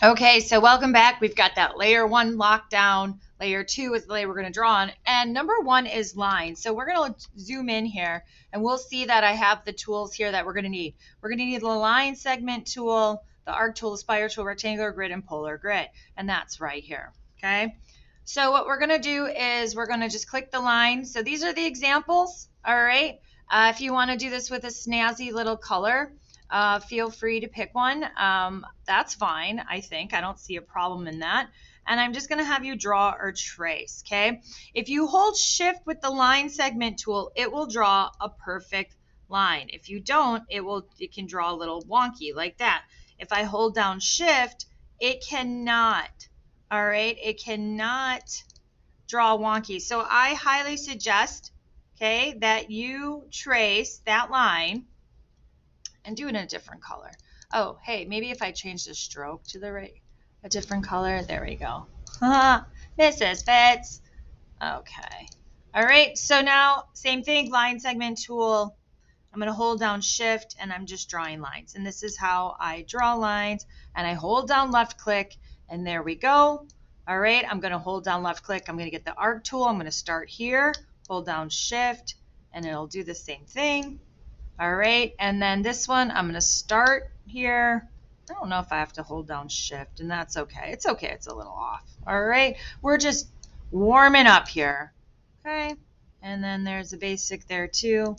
Okay, so welcome back. We've got that layer one lockdown. Layer two is the layer we're going to draw on. And number one is lines. So we're going to zoom in here and we'll see that I have the tools here that we're going to need. We're going to need the line segment tool, the arc tool, the spire tool, rectangular grid, and polar grid. And that's right here. Okay. So what we're going to do is we're going to just click the line. So these are the examples. All right. If you want to do this with a snazzy little color, feel free to pick one. That's fine, I think. I don't see a problem in that. And I'm just going to have you draw or trace, okay? If you hold shift with the line segment tool, it will draw a perfect line. If you don't, it can draw a little wonky like that. If I hold down shift, it cannot, all right? It cannot draw wonky. So I highly suggest, okay, that you trace that line and do it in a different color. Oh, hey, maybe if I change the stroke to a different color, there we go. Mrs. Fitz. Okay. All right, so now same thing, line segment tool. I'm going to hold down shift and I'm just drawing lines. And this is how I draw lines. And I hold down left click and there we go. All right, I'm going to hold down left click. I'm going to get the arc tool. I'm going to start here, hold down shift, and it'll do the same thing. All right, and then this one, I'm going to start here. I don't know if I have to hold down shift, and that's okay. It's okay, it's a little off. All right, we're just warming up here. Okay, and then there's a basic there too.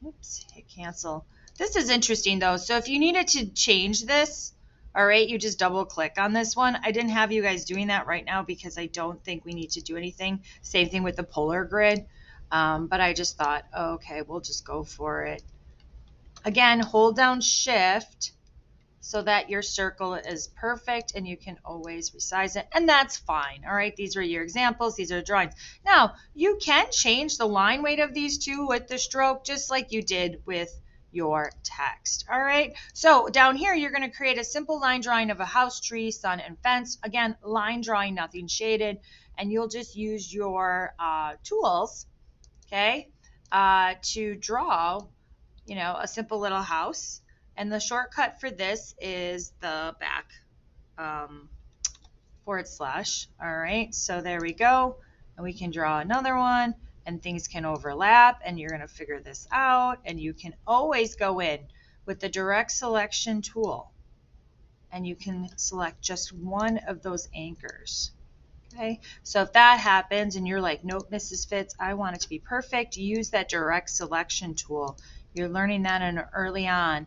Oops, hit cancel. This is interesting though. So if you needed to change this, all right, you just double click on this one. I didn't have you guys doing that right now because I don't think we need to do anything. Same thing with the polar grid. But I just thought, oh, okay, we'll just go for it. Again, hold down shift so that your circle is perfect and you can always resize it. And that's fine. All right, these are your examples. These are drawings. Now, you can change the line weight of these two with the stroke just like you did with your text. All right, so down here, you're going to create a simple line drawing of a house, tree, sun, and fence. Again, line drawing, nothing shaded. And you'll just use your tools, okay, to draw, a simple little house. And the shortcut for this is the back /. All right, so there we go. And we can draw another one and things can overlap and you're going to figure this out. And you can always go in with the direct selection tool and you can select just one of those anchors. Okay, so if that happens and you're like, nope, Mrs. Fitz, I want it to be perfect, use that direct selection tool. You're learning that early on.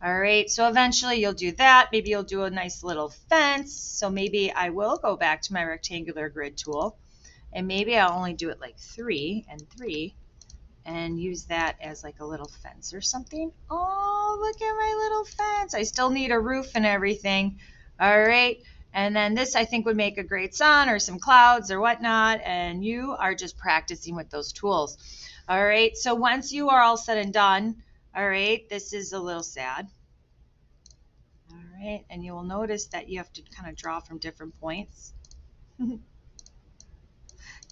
All right, so eventually you'll do that. Maybe you'll do a nice little fence. So maybe I will go back to my rectangular grid tool and maybe I'll only do it like 3 and 3 and use that as like a little fence or something. Oh, look at my little fence. I still need a roof and everything. All right. And then this, I think, would make a great sun or some clouds or whatnot. And you are just practicing with those tools. All right. So once you are all said and done, all right, this is a little sad. All right. And you will notice that you have to kind of draw from different points.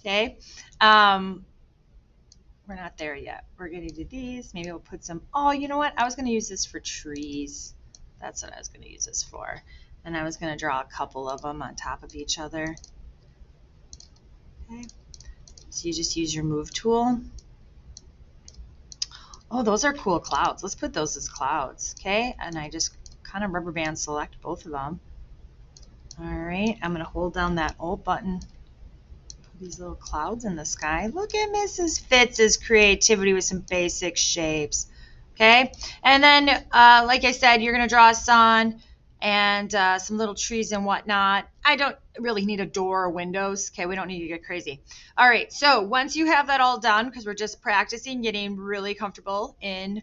Okay. We're not there yet. We're going to do these. Maybe we'll put some, oh, you know what? I was going to use this for trees. That's what I was going to use this for. And I was going to draw a couple of them on top of each other. Okay. So you just use your move tool. Oh, those are cool clouds. Let's put those as clouds. Okay. And I just kind of rubber band select both of them. All right. I'm going to hold down that Alt button. These little clouds in the sky. Look at Mrs. Fitz's creativity with some basic shapes. Okay, and then like I said, you're going to draw a sun and some little trees and whatnot. I don't really need a door or windows. Okay, we don't need to get crazy. All right, so once you have that all done, because we're just practicing getting really comfortable in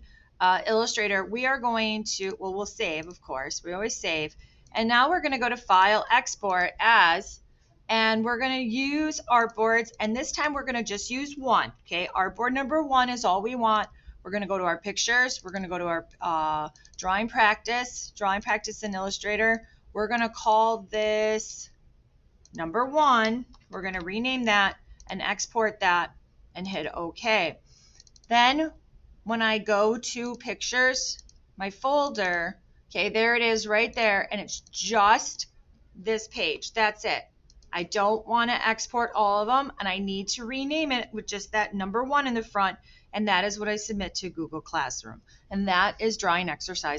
Illustrator, we are going to, well, we'll save, of course. We always save. And now we're going to go to File, Export As, and we're going to use artboards, and this time we're going to just use one. Okay, artboard number 1 is all we want. We're going to go to our pictures. We're going to go to our drawing practice in Illustrator. We're going to call this number 1. We're going to rename that and export that and hit OK. Then when I go to pictures, my folder, Okay, there it is right there, and it's just this page. That's it. I don't want to export all of them, and I need to rename it with just that number 1 in the front, and that is what I submit to Google Classroom. And that is drawing exercise